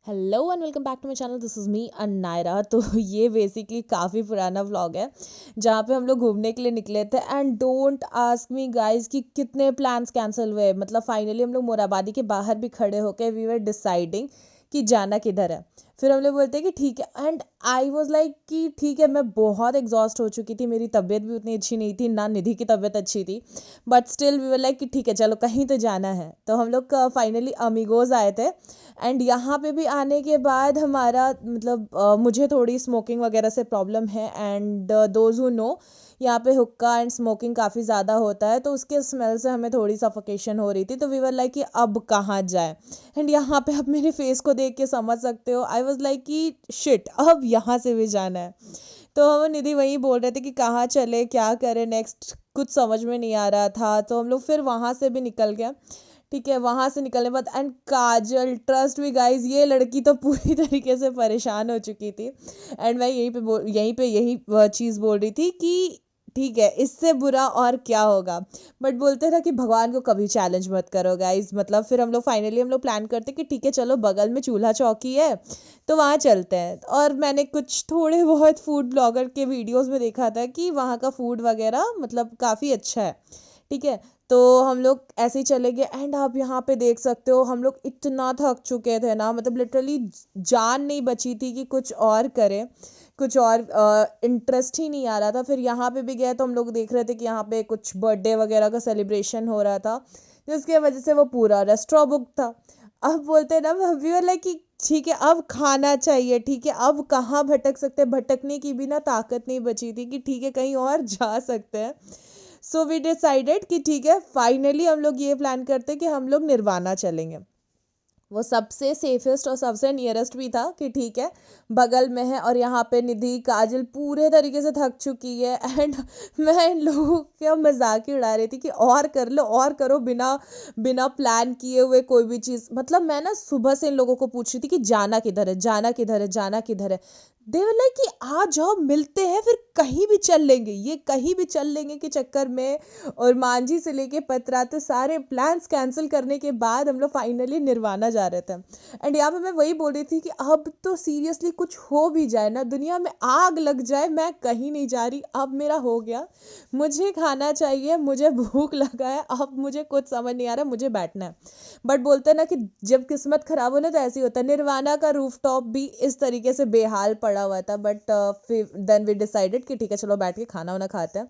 Hello and welcome back to my channel. This is me Anaira. तो ये basically काफ़ी पुराना व्लॉग है जहाँ पे हम लोग घूमने के लिए निकले थे। And don't ask me guys कि कितने प्लान्स कैंसिल हुए। मतलब फाइनली हम लोग मोराबादी के बाहर भी खड़े होकर वी वर डिसाइडिंग कि जाना किधर है। फिर हम लोग बोलते हैं कि ठीक है। एंड आई वॉज लाइक कि ठीक है, मैं बहुत एग्जॉस्ट हो चुकी थी, मेरी तबीयत भी उतनी अच्छी नहीं थी, ना निधि की तबीयत अच्छी थी। But still we were like कि ठीक है चलो कहीं तो जाना है। तो हम लोग फाइनली अमीगोज आए थे। एंड यहाँ पे भी आने के बाद हमारा मतलब मुझे थोड़ी स्मोकिंग वगैरह से प्रॉब्लम है। एंड दोज हु नो, यहाँ पे हुक्का एंड स्मोकिंग काफ़ी ज़्यादा होता है, तो उसके स्मेल से हमें थोड़ी सफोकेशन हो रही थी। तो वी वर लाइक कि अब कहाँ जाए। एंड यहाँ पे आप मेरे फेस को देख के समझ सकते हो, आई वॉज लाइक कि शिट अब यहाँ से भी जाना है। तो हम निधि वही बोल रहे थे कि कहाँ चले, क्या करें नेक्स्ट, कुछ समझ में नहीं आ रहा था। तो हम लोग फिर वहाँ से भी निकल गए। ठीक है, वहाँ से निकलने बाद and Kajal, trust me guys, ये लड़की तो पूरी तरीके से परेशान हो चुकी थी। एंड मैं यही चीज़ बोल रही थी कि ठीक है, इससे बुरा और क्या होगा। बट बोलते ना कि भगवान को कभी चैलेंज मत करो गाइज। मतलब फिर हम लोग फाइनली प्लान करते कि ठीक है चलो, बगल में चूल्हा चौकी है तो वहाँ चलते हैं। और मैंने कुछ थोड़े बहुत फूड ब्लॉगर के वीडियोस में देखा था कि वहाँ का फूड वगैरह मतलब काफ़ी अच्छा है। ठीक है, तो हम लोग ऐसे ही चले गए। एंड आप यहाँ पे देख सकते हो, हम लोग इतना थक चुके थे ना, मतलब लिटरली जान नहीं बची थी कि कुछ और करें, कुछ और इंटरेस्ट ही नहीं आ रहा था। फिर यहाँ पे भी गए तो हम लोग देख रहे थे कि यहाँ पे कुछ बर्थडे वगैरह का सेलिब्रेशन हो रहा था, जिसकी वजह से वो पूरा रेस्टोरेंट बुक था। अब बोलते हैं ना, वी वर लाइक कि ठीक है अब खाना चाहिए। ठीक है, अब कहाँ भटक सकते हैं, भटकने की भी ना ताकत नहीं बची थी कि ठीक है कहीं और जा सकते हैं। सो वी डिसाइडेड कि ठीक है, फाइनली हम लोग ये प्लान करते हैं कि हम लोग निर्वाणा चलेंगे। वो सबसे सेफेस्ट और सबसे नियरेस्ट भी था कि ठीक है बगल में है। और यहाँ पे निधि काजल पूरे तरीके से थक चुकी है। एंड मैं इन लोगों का मजाक ही उड़ा रही थी कि और कर लो और करो, बिना बिना प्लान किए हुए कोई भी चीज़। मतलब मैं ना सुबह से इन लोगों को पूछ रही थी कि जाना किधर है, जाना किधर है, जाना किधर है। दे वर लाइक कि आ जाओ मिलते हैं, फिर कहीं भी चल लेंगे, ये कहीं भी चल लेंगे के चक्कर में। और मांझी से लेके पतरातू सारे प्लान्स कैंसिल करने के बाद हम लोग फाइनली निर्वाणा जा रहे थे। एंड यहाँ पे मैं वही बोल रही थी कि अब तो सीरियसली कुछ हो भी जाए ना, दुनिया में आग लग जाए, मैं कहीं नहीं जा रही। अब मेरा हो गया, मुझे खाना चाहिए, मुझे भूख लगा है, अब मुझे कुछ समझ नहीं आ रहा, मुझे बैठना है। बट बोलते हैं ना कि जब किस्मत खराब हो ना तो ऐसे ही होता है। निर्वाणा का रूफ टॉप भी इस तरीके से बेहाल पड़ा हुआ था। बट देन वी डिसाइडेड कि ठीक है चलो बैठ के खाना वाना खाते हैं।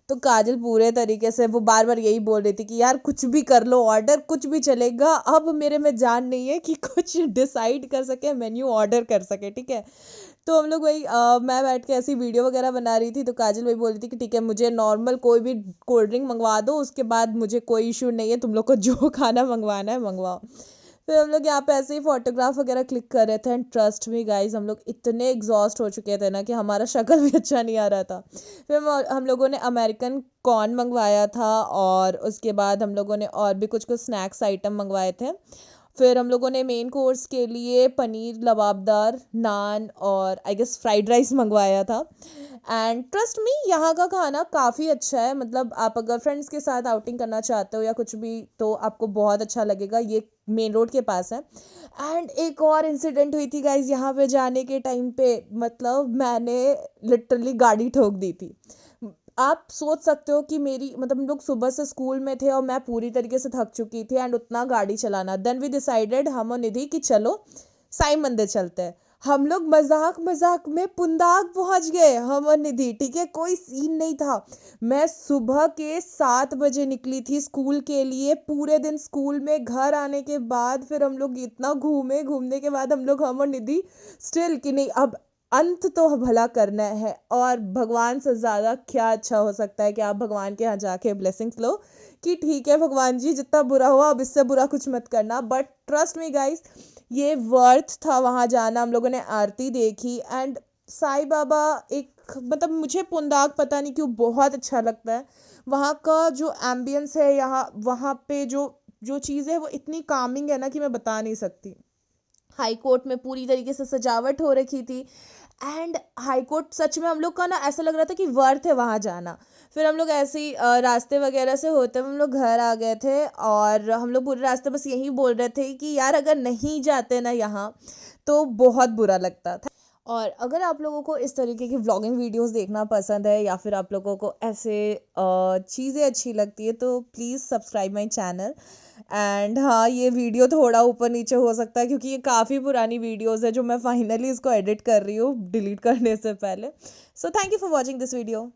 तो काजल पूरे तरीके से वो बार बार यही बोल रही थी कि यार कुछ भी कर लो ऑर्डर, कुछ भी चलेगा, अब मेरे में जान नहीं है कि कुछ डिसाइड कर सके, मेन्यू ऑर्डर कर सके। ठीक है, तो हम लोग वही मैं बैठ के ऐसी वीडियो वगैरह बना रही थी, तो काजल वही बोल रही थी कि ठीक है मुझे नॉर्मल कोई भी कोल्ड ड्रिंक मंगवा दो, उसके बाद मुझे कोई इशू नहीं है, तुम लोग को जो खाना मंगवाना है मंगवाओ। फिर हम लोग यहाँ पे ऐसे ही फोटोग्राफ वगैरह क्लिक कर रहे थे। एंड ट्रस्ट मी गाइज, हम लोग इतने एग्जॉस्ट हो चुके थे ना कि हमारा शक्ल भी अच्छा नहीं आ रहा था। फिर हम लोगों ने अमेरिकन कॉर्न मंगवाया था, और उसके बाद हम लोगों ने और भी कुछ कुछ स्नैक्स आइटम मंगवाए थे। फिर हम लोगों ने मेन कोर्स के लिए पनीर लबाबदार नान और आई गेस फ्राइड राइस मंगवाया था। एंड ट्रस्ट मी, यहाँ का खाना काफ़ी अच्छा है। मतलब आप अगर फ्रेंड्स के साथ आउटिंग करना चाहते हो या कुछ भी, तो आपको बहुत अच्छा लगेगा। ये मेन रोड के पास है। एंड एक और इंसिडेंट हुई थी गाइज यहाँ पे जाने के टाइम पे। मतलब मैंने लिटरली गाड़ी ठोक दी थी। आप सोच सकते हो कि मेरी मतलब हम लोग सुबह से स्कूल में थे और मैं पूरी तरीके से थक चुकी थी। एंड उतना गाड़ी चलाना, देन वी डिसाइडेड हम और निधि कि चलो साई मंदिर चलते हैं। हम लोग मजाक मजाक में पुंदाग पहुंच गए, हम और निधि। ठीक है, कोई सीन नहीं था। मैं सुबह के 7 बजे निकली थी स्कूल के लिए। पूरे दिन स्कूल में, घर आने के बाद फिर हम लोग इतना घूमे, घूमने के बाद हम और निधि स्टिल कि नहीं अब अंत तो भला करना है। और भगवान से ज़्यादा क्या अच्छा हो सकता है कि आप भगवान के यहाँ जाके ब्लेसिंग्स लो कि ठीक है भगवान जी, जितना बुरा हुआ अब इससे बुरा कुछ मत करना। बट ट्रस्ट मी गाइस, ये वर्थ था वहाँ जाना। हम लोगों ने आरती देखी। एंड साईं बाबा एक मतलब मुझे पुंदाग पता नहीं क्यों बहुत अच्छा लगता है। वहाँ का जो एम्बियंस है, यहाँ वहाँ पे जो जो चीज़ है वो इतनी कामिंग है ना कि मैं बता नहीं सकती। हाई कोर्ट में पूरी तरीके से सजावट हो रखी थी। एंड हाई कोर्ट सच में हम लोग का ना ऐसा लग रहा था कि वर्थ है वहाँ जाना। फिर हम लोग ऐसे ही रास्ते वगैरह से होते हुए हम लोग घर आ गए थे, और हम लोग पूरे रास्ते बस यही बोल रहे थे कि यार अगर नहीं जाते ना यहाँ तो बहुत बुरा लगता था। और अगर आप लोगों को इस तरीके की व्लॉगिंग वीडियोस देखना पसंद है, या फिर आप लोगों को ऐसे चीज़ें अच्छी लगती है, तो please subscribe my channel. And हाँ, ये वीडियो थोड़ा ऊपर नीचे हो सकता है क्योंकि ये काफ़ी पुरानी वीडियोस है जो मैं फाइनली इसको एडिट कर रही हूँ डिलीट करने से पहले। So thank you for watching this video.